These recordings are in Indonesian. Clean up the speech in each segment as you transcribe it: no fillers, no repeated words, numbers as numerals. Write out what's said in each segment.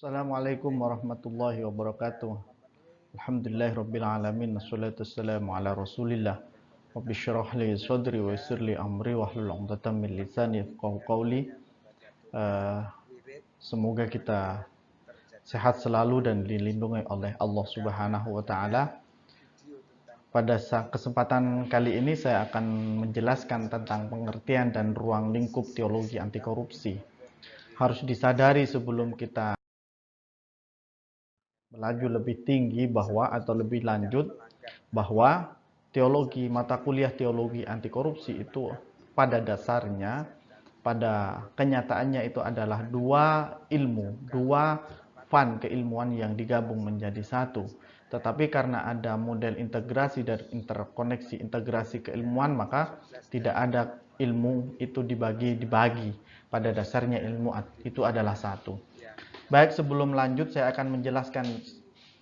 Assalamualaikum warahmatullahi wabarakatuh. Alhamdulillahirabbil alamin wassalatu wassalamu ala Rasulillah. Rabbi shrah li sadri wa yassir li amri wahlul 'uqdatam min lisani yafqahu qawli. Eh, Semoga kita sehat selalu dan dilindungi oleh Allah Subhanahu wa taala. Pada kesempatan kali ini saya akan menjelaskan tentang pengertian dan ruang lingkup teologi anti korupsi. Harus disadari sebelum kita melaju lebih tinggi atau lebih lanjut bahwa mata kuliah teologi anti korupsi itu pada dasarnya, pada kenyataannya itu adalah dua ilmu, dua keilmuan yang digabung menjadi satu. Tetapi karena ada model integrasi dan interkoneksi integrasi keilmuan, maka tidak ada ilmu itu dibagi. Pada dasarnya ilmu itu adalah satu. Baik, sebelum lanjut saya akan menjelaskan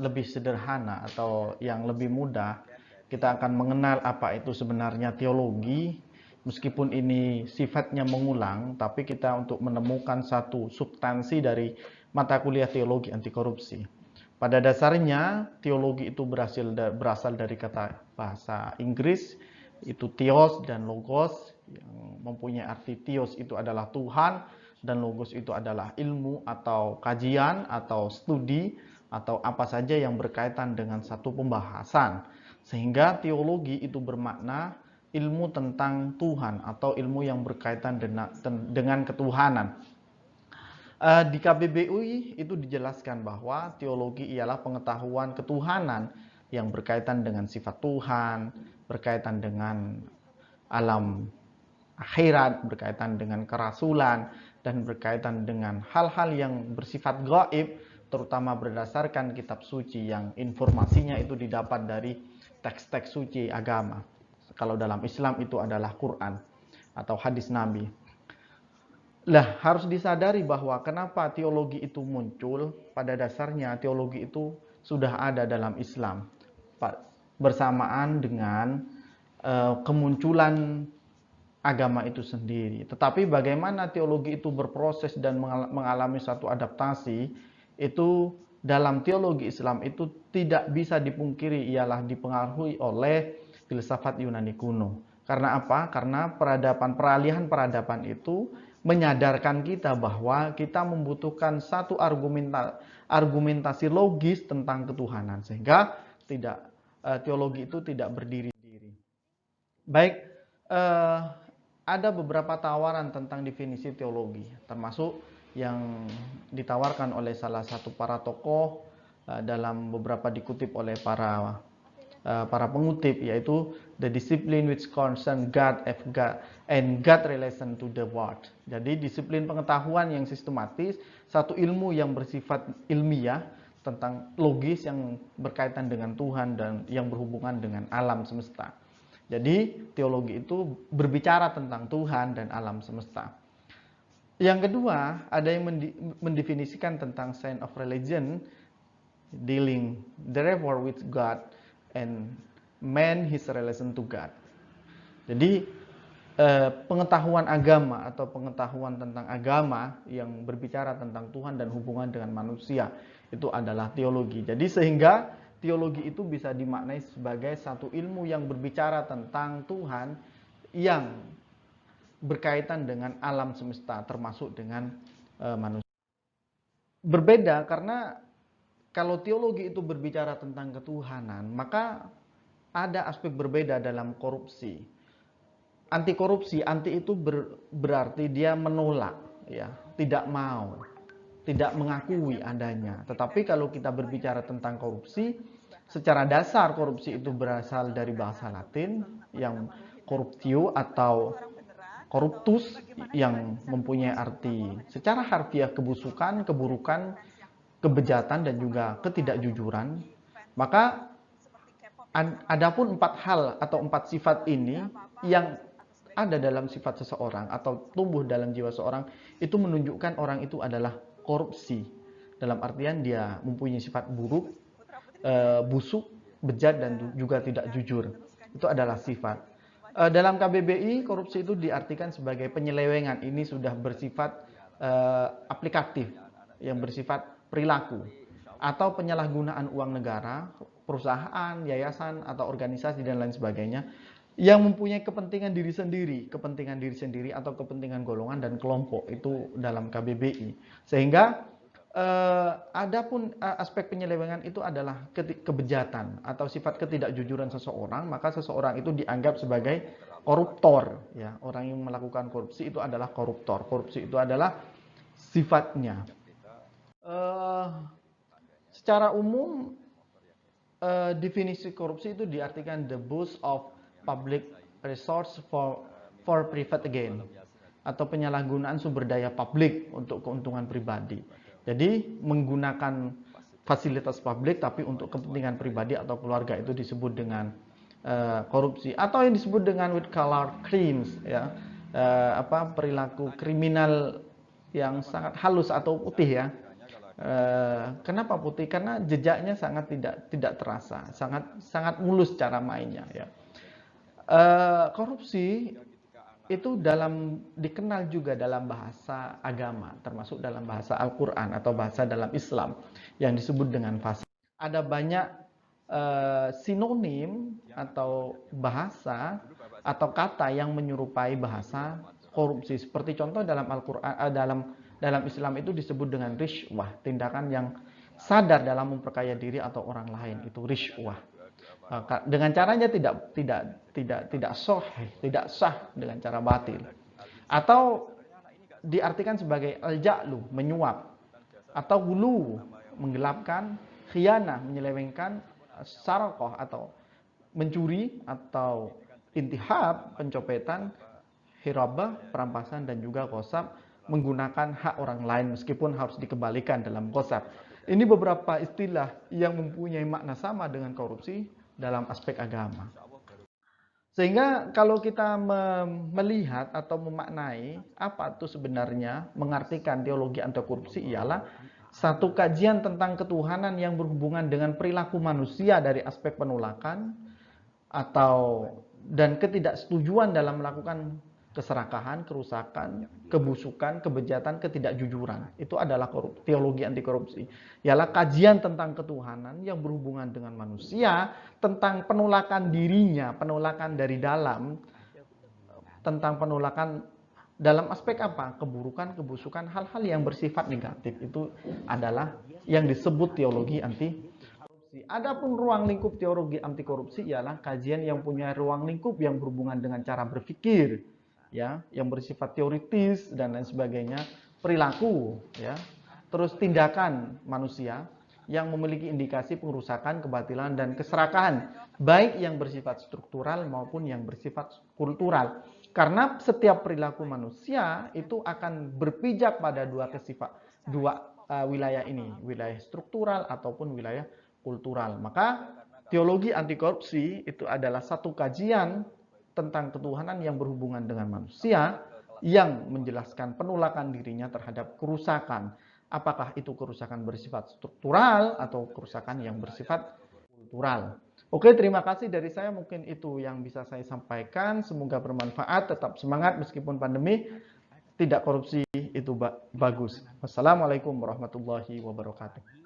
lebih sederhana atau yang lebih mudah. Kita akan mengenal apa itu sebenarnya teologi. Meskipun ini sifatnya mengulang, tapi kita untuk menemukan satu substansi dari mata kuliah teologi anti korupsi. Pada dasarnya teologi itu berasal dari kata bahasa Inggris, itu theos dan logos, yang mempunyai arti theos itu adalah Tuhan, dan logos itu adalah ilmu atau kajian atau studi atau apa saja yang berkaitan dengan satu pembahasan. Sehingga teologi itu bermakna ilmu tentang Tuhan atau ilmu yang berkaitan dengan ketuhanan. Di KBBI itu dijelaskan bahwa teologi ialah pengetahuan ketuhanan yang berkaitan dengan sifat Tuhan, berkaitan dengan alam akhirat, berkaitan dengan kerasulan, dan berkaitan dengan hal-hal yang bersifat gaib, terutama berdasarkan kitab suci yang informasinya itu didapat dari teks-teks suci agama. Kalau dalam Islam itu adalah Quran atau hadis Nabi. Harus disadari bahwa kenapa teologi itu muncul. Pada dasarnya teologi itu sudah ada dalam Islam bersamaan dengan kemunculan agama itu sendiri. Tetapi bagaimana teologi itu berproses dan mengalami satu adaptasi, itu dalam teologi Islam itu tidak bisa dipungkiri ialah dipengaruhi oleh filsafat Yunani kuno. Karena apa? Karena peralihan peradaban itu menyadarkan kita bahwa kita membutuhkan satu argumentasi logis tentang ketuhanan, sehingga teologi itu tidak berdiri sendiri. Baik, ada beberapa tawaran tentang definisi teologi, termasuk yang ditawarkan oleh salah satu para tokoh dalam beberapa dikutip oleh para pengutip, yaitu the discipline which concern God and God relation to the world. Jadi disiplin pengetahuan yang sistematis, satu ilmu yang bersifat ilmiah tentang logis yang berkaitan dengan Tuhan dan yang berhubungan dengan alam semesta. Jadi teologi itu berbicara tentang Tuhan dan alam semesta. Yang kedua, ada yang mendefinisikan tentang science of religion, dealing therefore with God and man his relation to God. Jadi pengetahuan agama atau pengetahuan tentang agama yang berbicara tentang Tuhan dan hubungan dengan manusia itu adalah teologi. Jadi sehingga teologi itu bisa dimaknai sebagai satu ilmu yang berbicara tentang Tuhan yang berkaitan dengan alam semesta, termasuk dengan manusia. Berbeda karena kalau teologi itu berbicara tentang ketuhanan, maka ada aspek berbeda dalam korupsi. Anti korupsi, anti itu berarti dia menolak, ya, tidak mau, tidak mengakui adanya. Tetapi kalau kita berbicara tentang korupsi, secara dasar korupsi itu berasal dari bahasa Latin yang corruptio atau corruptus, yang mempunyai arti secara harfiah kebusukan, keburukan, kebejatan, dan juga ketidakjujuran. Maka adapun 4 hal atau 4 sifat ini yang ada dalam sifat seseorang atau tumbuh dalam jiwa seseorang, itu menunjukkan orang itu adalah korupsi. Dalam artian dia mempunyai sifat buruk, busuk, bejat, dan juga tidak jujur. Itu adalah sifat. Dalam KBBI, korupsi itu diartikan sebagai penyelewengan. Ini sudah bersifat aplikatif, yang bersifat perilaku atau penyalahgunaan uang negara, perusahaan, yayasan, atau organisasi dan lain sebagainya yang mempunyai kepentingan diri sendiri atau kepentingan golongan dan kelompok itu dalam KBBI. Sehingga adapun aspek penyelewengan itu adalah kebejatan atau sifat ketidakjujuran seseorang, maka seseorang itu dianggap sebagai koruptor, ya. Orang yang melakukan korupsi itu adalah koruptor. Korupsi itu adalah sifatnya. Secara umum definisi korupsi itu diartikan the use of public resource for private gain, atau penyalahgunaan sumber daya publik untuk keuntungan pribadi. Jadi menggunakan fasilitas publik tapi untuk kepentingan pribadi atau keluarga itu disebut dengan korupsi, atau yang disebut dengan white collar crimes, ya. Perilaku kriminal yang sangat halus atau putih, ya. Kenapa putih? Karena jejaknya sangat tidak terasa, sangat mulus cara mainnya, ya. Korupsi itu dikenal juga dalam bahasa agama, termasuk dalam bahasa Al-Quran atau bahasa dalam Islam yang disebut dengan fasad. Ada banyak sinonim atau bahasa atau kata yang menyerupai bahasa korupsi. Seperti contoh dalam Al-Quran, dalam Islam itu disebut dengan rishwah, tindakan yang sadar dalam memperkaya diri atau orang lain, itu rishwah. Dengan caranya tidak sah dengan cara batil. Atau diartikan sebagai al-ja'lu, menyuap, atau gulu, menggelapkan, khianah, menyelewengkan, sarqah atau mencuri, atau intihab, pencopetan, hirabah, perampasan, dan juga qasab, menggunakan hak orang lain meskipun harus dikembalikan dalam qasab. Ini beberapa istilah yang mempunyai makna sama dengan korupsi dalam aspek agama. Sehingga kalau kita melihat atau memaknai apa itu sebenarnya mengartikan teologi anti korupsi, ialah satu kajian tentang ketuhanan yang berhubungan dengan perilaku manusia dari aspek penolakan dan ketidaksetujuan dalam melakukan keserakahan, kerusakan, kebusukan, kebejatan, ketidakjujuran. Itu adalah teologi anti korupsi. Ialah kajian tentang ketuhanan yang berhubungan dengan manusia, tentang penolakan dirinya, penolakan dari dalam, tentang penolakan dalam aspek apa? Keburukan, kebusukan, hal-hal yang bersifat negatif. Itu adalah yang disebut teologi anti korupsi. Adapun ruang lingkup teologi anti korupsi ialah kajian yang punya ruang lingkup yang berhubungan dengan cara berpikir, ya, yang bersifat teoritis dan lain sebagainya, perilaku, ya, terus tindakan manusia yang memiliki indikasi pengerusakan, kebatilan, dan keserakahan, baik yang bersifat struktural maupun yang bersifat kultural. Karena setiap perilaku manusia itu akan berpijak pada dua wilayah ini, wilayah struktural ataupun wilayah kultural. Maka teologi anti korupsi itu adalah satu kajian tentang ketuhanan yang berhubungan dengan manusia yang menjelaskan penolakan dirinya terhadap kerusakan. Apakah itu kerusakan bersifat struktural atau kerusakan yang bersifat kultural. Oke, terima kasih dari saya. Mungkin itu yang bisa saya sampaikan. Semoga bermanfaat. Tetap semangat meskipun pandemi. Tidak korupsi itu bagus. Wassalamualaikum warahmatullahi wabarakatuh.